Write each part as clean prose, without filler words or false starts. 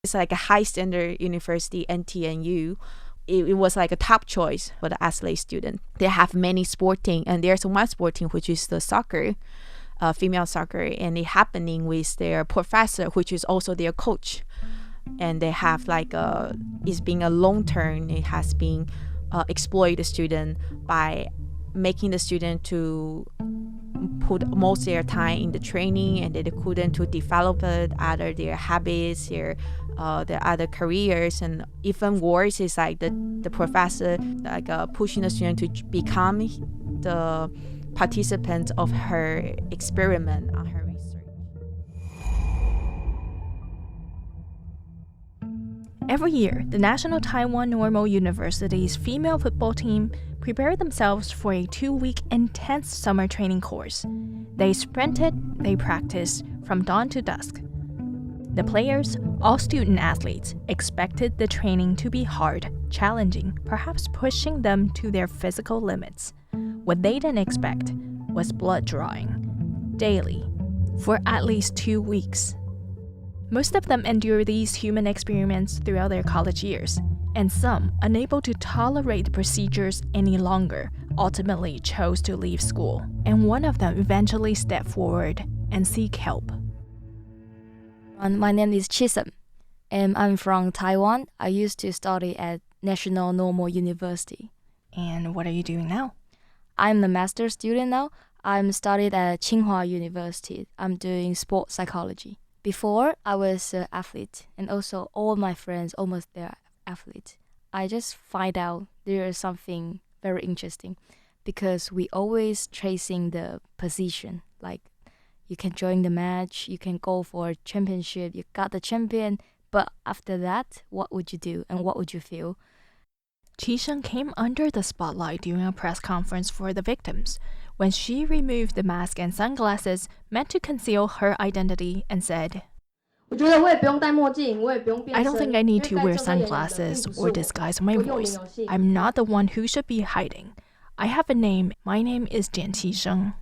It's like a high standard university, NTNU. It was like a top choice for the athlete student. They have many sporting, and there's one sporting which is the soccer, female soccer, and it happening with their professor, which is also their coach. And they have like it's been a long term. It has been exploit the student by making the student to put most of their time in the training, and they couldn't to develop other their habits, their other careers. And even worse is like the professor like pushing the student to become the participant of her experiment on her research. Every year, the National Taiwan Normal University's female football team prepare themselves for a 2-week intense summer training course. They sprinted, they practiced from dawn to dusk. The players, all student athletes, expected the training to be hard, challenging, perhaps pushing them to their physical limits. What they didn't expect was blood drawing, daily, for at least 2 weeks. Most of them endure these human experiments throughout their college years, and some, unable to tolerate the procedures any longer, ultimately chose to leave school, and one of them eventually stepped forward and seek help. My name is Chien, and I'm from Taiwan. I used to study at National Normal University. And what are you doing now? I'm a master's student now. I'm studied at Tsinghua University. I'm doing sports psychology. Before, I was an athlete, and also all my friends, almost they're athletes. I just find out there is something very interesting because we always chasing the position. Like, you can join the match, you can go for a championship, you got the champion, but after that, what would you do and what would you feel? Chi-sheng came under the spotlight during a press conference for the victims when she removed the mask and sunglasses meant to conceal her identity and said, I don't think I need to wear sunglasses or disguise my voice. I'm not the one who should be hiding. I have a name. My name is Chien Chi-sheng.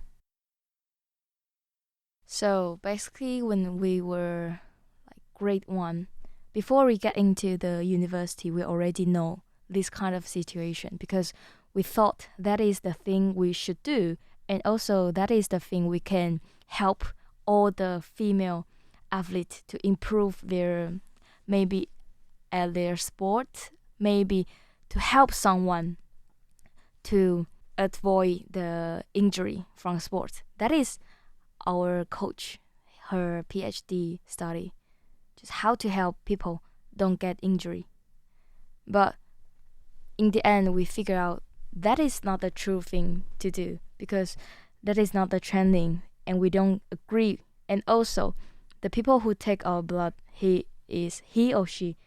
So basically, when we were like grade 1, before we get into the university, we already know this kind of situation because we thought that is the thing we should do, and also that is the thing we can help all the female athletes to improve their, maybe at their sport, maybe to help someone to avoid the injury from sports. That is our coach, her PhD study, just how to help people don't get injury. But in the end, we figure out that is not the true thing to do because that is not the trending, and we don't agree. And also, the people who take our blood, he or she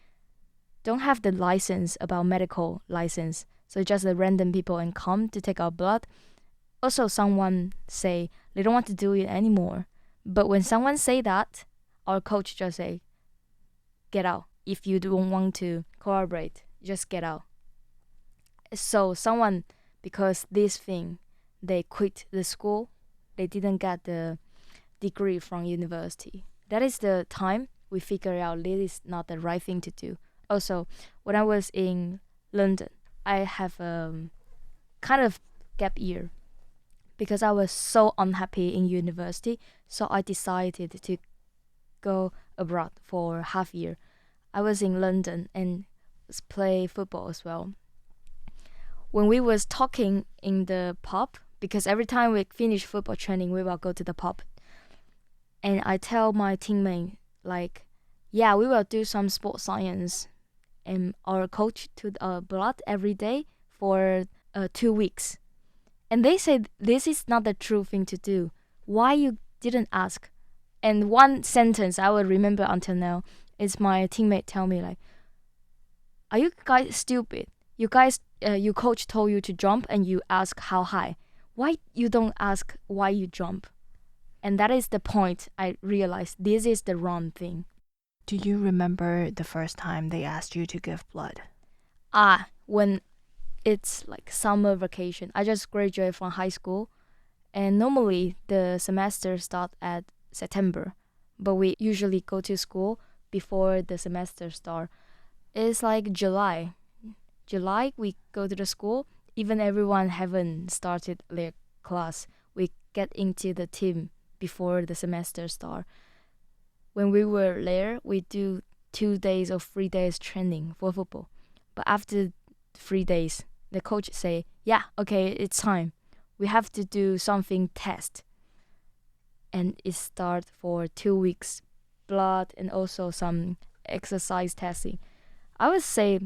don't have the license about medical license. So just the random people and come to take our blood. Also, someone say they don't want to do it anymore. But when someone say that, our coach just say, get out. If you don't want to collaborate, just get out. So someone, because this thing, they quit the school, they didn't get the degree from university. That is the time we figure out this is not the right thing to do. Also, when I was in London, I have a kind of gap year because I was so unhappy in university. So I decided to go abroad for half year. I was in London and play football as well. When we was talking in the pub, because every time we finish football training, we will go to the pub. And I tell my teammate, like, yeah, we will do some sports science. And our coach took blood every day for 2 weeks. And they said, this is not the true thing to do. Why you didn't ask? And one sentence I will remember until now is my teammate tell me, like, are you guys stupid? You guys, your coach told you to jump and you ask how high. Why you don't ask why you jump? And that is the point I realized this is the wrong thing. Do you remember the first time they asked you to give blood? When it's like summer vacation. I just graduated from high school. And normally the semester starts at September. But we usually go to school before the semester start. It's like July. July, we go to the school. Even everyone haven't started their class. We get into the team before the semester start. When we were there, we do 2 days or 3 days training for football. But after 3 days, the coach say, yeah, okay, it's time. We have to do something test. And it start for 2 weeks, blood and also some exercise testing. I would say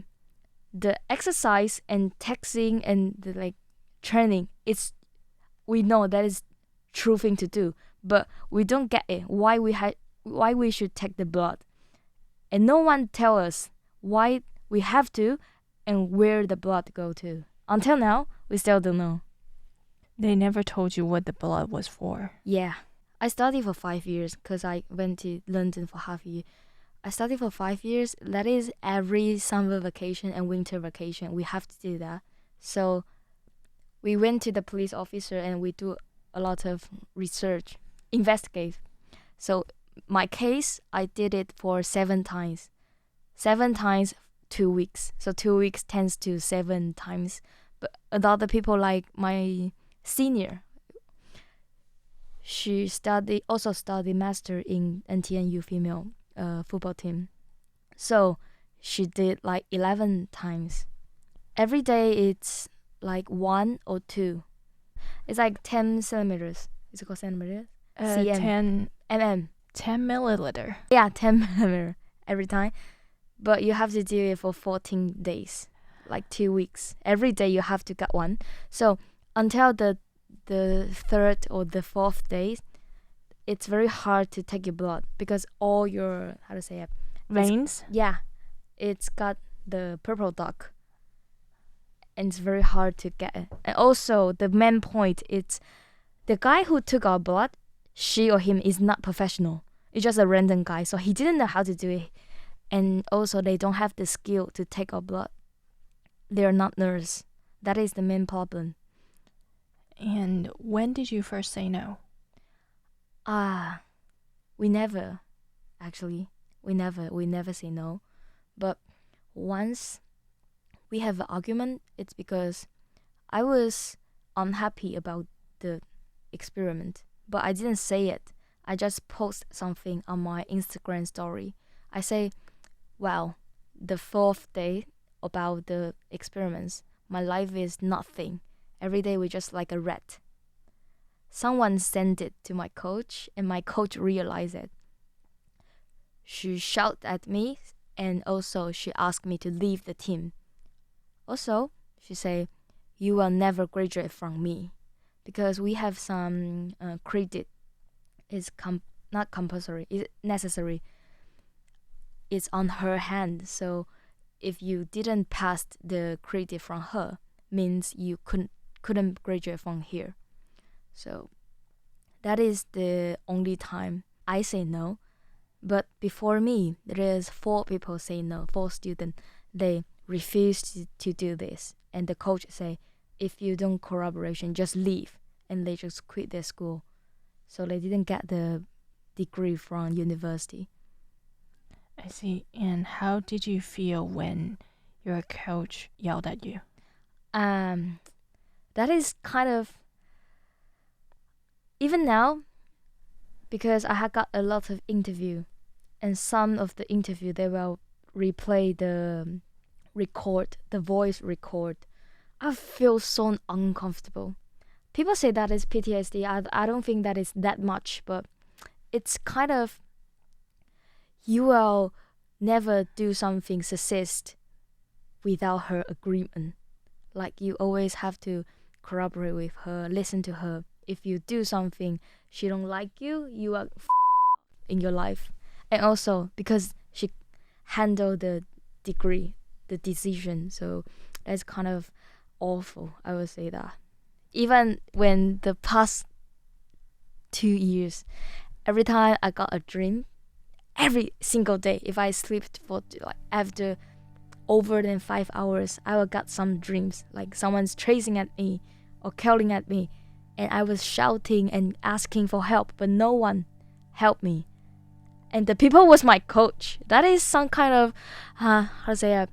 the exercise and testing and the like training, we know that is true thing to do, but we don't get it. Why we should take the blood, and no one tell us why we have to and where the blood go to. Until now, we still don't know. They never told you what the blood was for. Yeah, I studied for 5 years because I went to London for half a year. I studied for 5 years. That is every summer vacation and winter vacation. We have to do that. So we went to the police officer and we do a lot of research, investigate. So my case, I did it for 7 times. 7 times, 2 weeks. So 2 weeks tends to 7 times. But other people like my senior, she also studied master in NTNU female football team. So she did like 11 times. Every day it's like 1 or 2. It's like 10 centimeters. Is it called centimeters? cm. 10 mm. 10 milliliter. Yeah, 10 millimeter every time. But you have to do it for 14 days, like 2 weeks. Every day you have to get one. So until the 3rd or the 4th day, it's very hard to take your blood because all your, how to say it? Veins? Yeah, it's got the purple dot. And it's very hard to get it. And also, the main point, it's the guy who took our blood, she or him is not professional. It's just a random guy, so he didn't know how to do it. And also, they don't have the skill to take our blood. They're not nurse. That is the main problem. And when did you first say no? We never, actually. We never say no. But once we have an argument, it's because I was unhappy about the experiment. But I didn't say it. I just post something on my Instagram story. I say, wow, the 4th day about the experiments, my life is nothing. Every day we just like a rat. Someone sent it to my coach, and my coach realized it. She shouted at me, and also she asked me to leave the team. Also, she said, you will never graduate from me because we have some credit. It's not compulsory, it's necessary. It's on her hand. So if you didn't pass the credit from her, means you couldn't graduate from here. So that is the only time I say no. But before me, there is 4 people say no, 4 students. They refuse to do this. And the coach say, if you don't collaboration, just leave. And they just quit their school. So they didn't get the degree from university. I see. And how did you feel when your coach yelled at you? That is kind of, even now, because I had got a lot of interview, and some of the interview they will replay the voice record. I feel so uncomfortable. People say that is PTSD. I don't think that is that much, but it's kind of, you will never do something success without her agreement. Like you always have to collaborate with her, listen to her. If you do something she don't like you, you are in your life. And also because she handled the degree, the decision, so that's kind of awful. I would say that. Even when the past 2 years, every time I got a dream, every single day, if I slept for like after over than 5 hours, I will get some dreams, like someone's chasing at me or killing at me, and I was shouting and asking for help, but no one helped me. And the people was my coach. That is some kind of, how to say, a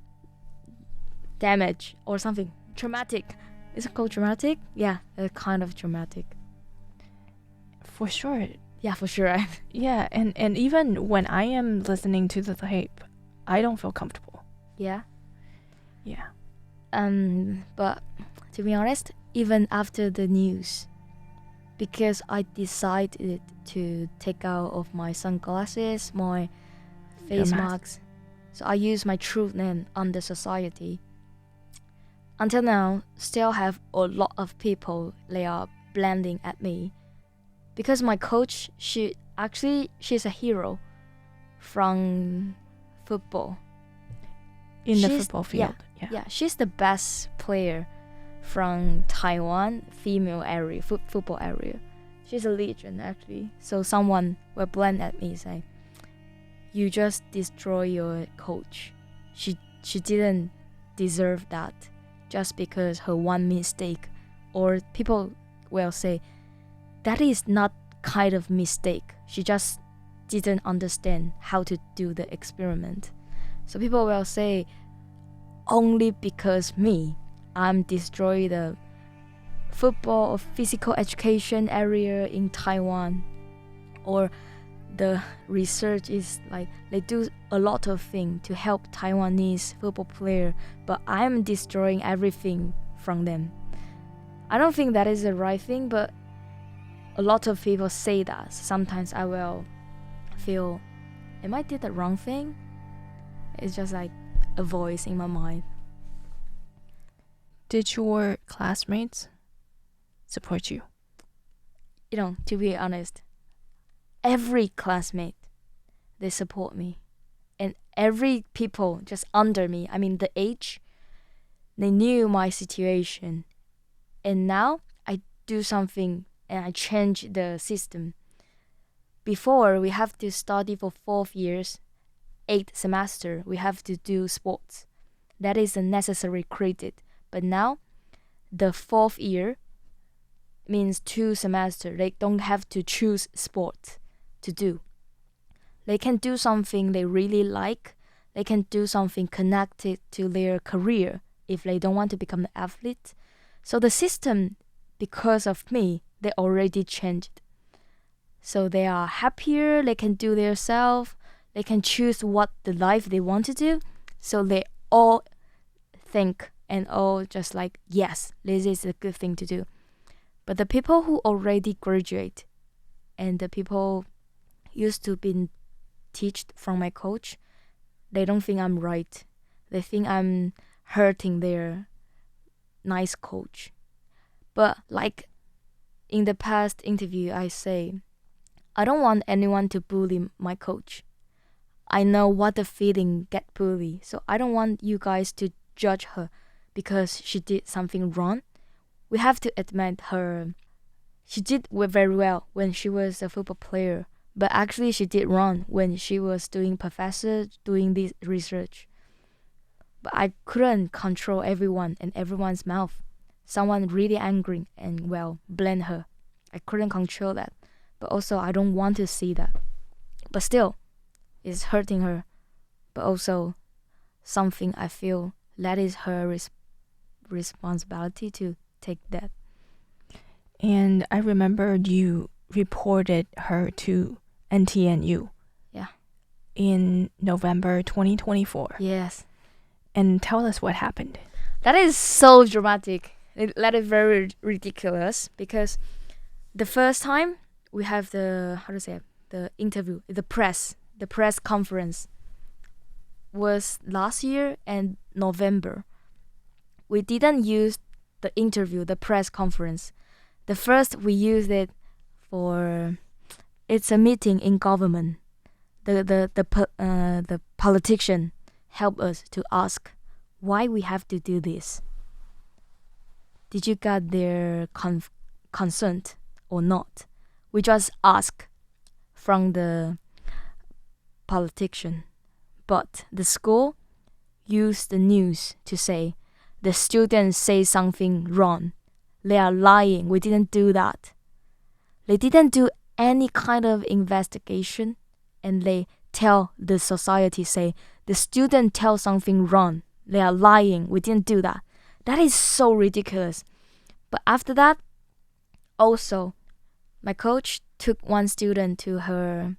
damage or something. Traumatic. Is it called traumatic? Yeah, kind of traumatic. For sure. Yeah, for sure. Yeah, and even when I am listening to the tape, I don't feel comfortable. Yeah. Yeah. But to be honest, even after the news, because I decided to take out of my sunglasses, my face masks, so I use my true name under society. Until now, still have a lot of people, they are blending at me. Because my coach, she's a hero from football. In the football field. Yeah, she's the best player from Taiwan female area, football area. She's a legend actually. So someone will blend at me saying, "You just destroy your coach. She didn't deserve that just because her one mistake." Or people will say, "That is not kind of mistake. She just didn't understand how to do the experiment." So people will say, only because I'm destroying the football or physical education area in Taiwan, or the research is like they do a lot of things to help Taiwanese football player, but I'm destroying everything from them. I don't think that is the right thing, but a lot of people say that. Sometimes I will feel, am I did the wrong thing? It's just like a voice in my mind. Did your classmates support you? You know, to be honest, every classmate, they support me. And every people just under me, I mean the age, they knew my situation. And now I do something and I change the system. Before, we have to study for 4 years, 8 semester, we have to do sports. That is a necessary credit. But now, the 4th year means 2 semester. They don't have to choose sport to do. They can do something they really like. They can do something connected to their career if they don't want to become an athlete. So the system, because of me, they already changed. So they are happier, they can do themselves, they can choose what the life they want to do. So they all think and all just like, yes, this is a good thing to do. But the people who already graduate and the people used to be taught from my coach, they don't think I'm right. They think I'm hurting their nice coach. But like in the past interview, I say, I don't want anyone to bully my coach. I know what the feeling get bullied, so I don't want you guys to judge her because she did something wrong. We have to admit she did very well when she was a football player, but actually she did wrong when she was doing this research. But I couldn't control everyone and everyone's mouth. Someone really angry and blame her. I couldn't control that. But also I don't want to see that. But still, it's hurting her. But also something I feel that is her responsibility to take that. And I remember you reported her to NTNU. Yeah. In November 2024. Yes. And tell us what happened. That is so dramatic. That is very ridiculous because the first time we have the interview, the press conference was last year and November. We didn't use the interview, the press conference. The first we used it for, it's a meeting in government. The politician help us to ask why we have to do this. Did you get their consent or not? We just ask from the politician. But the school used the news to say the students say something wrong. They are lying. We didn't do that. They didn't do any kind of investigation and they tell the society, say, the student tell something wrong. They are lying. We didn't do that. That is so ridiculous. But after that, also, my coach took one student to her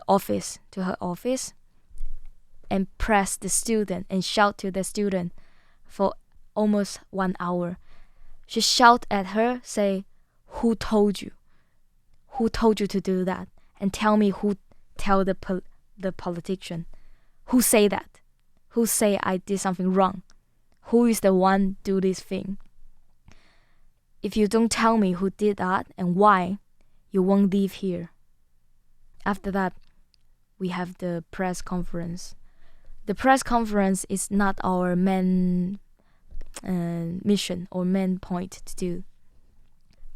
office, and pressed the student and shout to the student for almost 1 hour. She shout at her, say, "Who told you? Who told you to do that? And tell me who tell the politician. Who say that? Who say I did something wrong? Who is the one do this thing? If you don't tell me who did that and why, you won't leave here." After that, we have the press conference. The press conference is not our main mission or main point to do,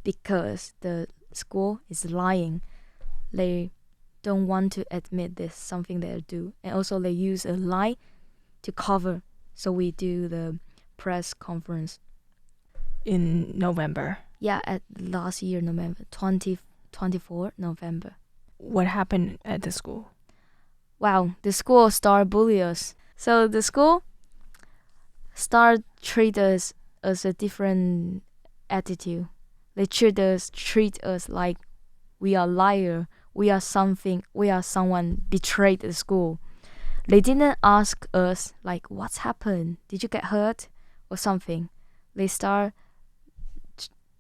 because the school is lying. They don't want to admit this, something they do. And also they use a lie to cover. So we do the press conference. In November. Yeah, at last year, November, 2024 November. What happened at the school? Wow, the school started bully us. So the school start treat us as a different attitude. They treat us like we are liar. We are someone betrayed the school. They didn't ask us like, what's happened? Did you get hurt or something? They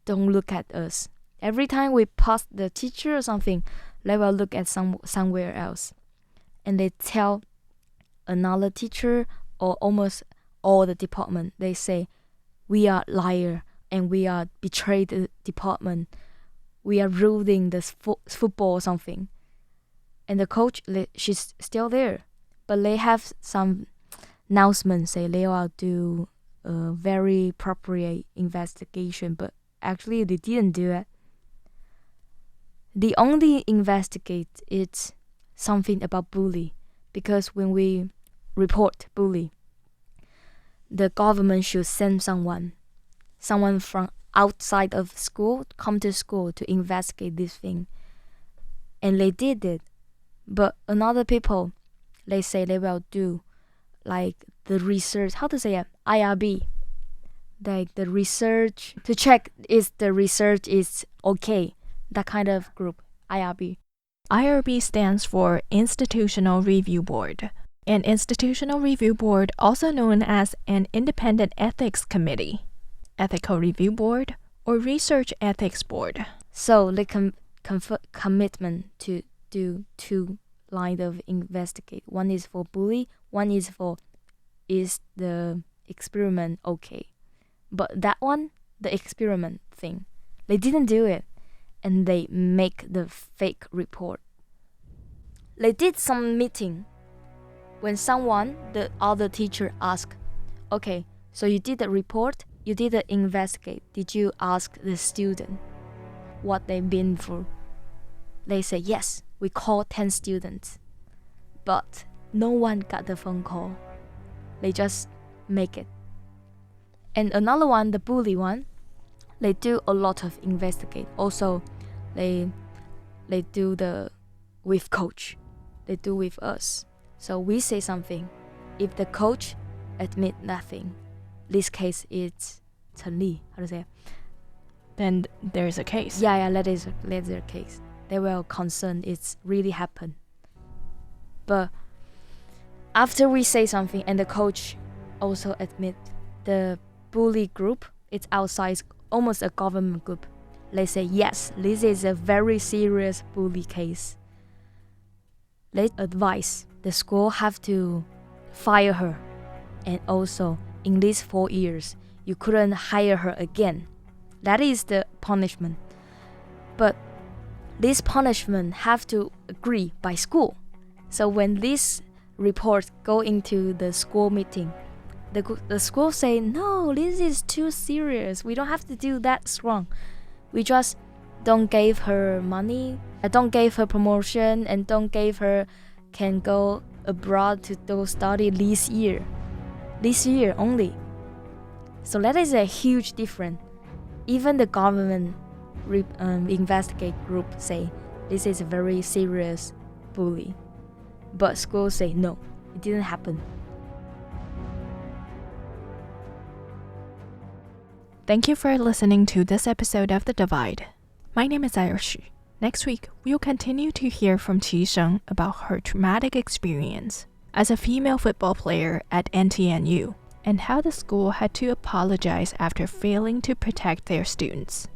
don't look at us. Every time we pass the teacher or something, they will look at somewhere else. And they tell another teacher or almost all the department, they say, we are liar and we are betrayed the department. We are ruining the football or something. And the coach, she's still there. But they have some announcement say they will do a very appropriate investigation. But actually they didn't do it. The only investigate is something about bully. Because when we report bully, the government should send someone from outside of school come to school to investigate this thing. And they did it. But another people, they say they will do like the research, how to say it, IRB. Like the research, to check if the research is okay. That kind of group, IRB. IRB stands for Institutional Review Board. An Institutional Review Board, also known as an Independent Ethics Committee, Ethical Review Board, or Research Ethics Board. So they commitment to do two lines of investigate. One is for bully, one is for is the experiment okay. But that one, the experiment thing, they didn't do it. And they make the fake report. They did some meeting. When the other teacher asked, okay, so you did the report, you did the investigate. Did you ask the student what they've been through? They say, yes, we called 10 students. But no one got the phone call. They just make it. And another one, the bully one, they do a lot of investigate. Also, they do with coach. They do with us. So we say something. If the coach admit nothing, this case is 成立. How to say it? Then there's a case. Yeah, that is a case. They will concern it's really happened. But after we say something and the coach also admit the bully group, it's outside, almost a government group. They say, yes, this is a very serious bully case. They advise the school have to fire her. And also, in these 4 years, you couldn't hire her again. That is the punishment. But this punishment have to agree by school. So when this report go into the school meeting, the school say, no, this is too serious. We don't have to do that strong. We just don't give her money, don't give her promotion, and don't give her can go abroad to go study this year only. So that is a huge difference. Even the government investigate group say this is a very serious bully. but schools say no, it didn't happen. Thank you for listening to this episode of The Divide. My name is Xu. Next week, we'll continue to hear from Chi-sheng about her traumatic experience as a female football player at NTNU and how the school had to apologize after failing to protect their students.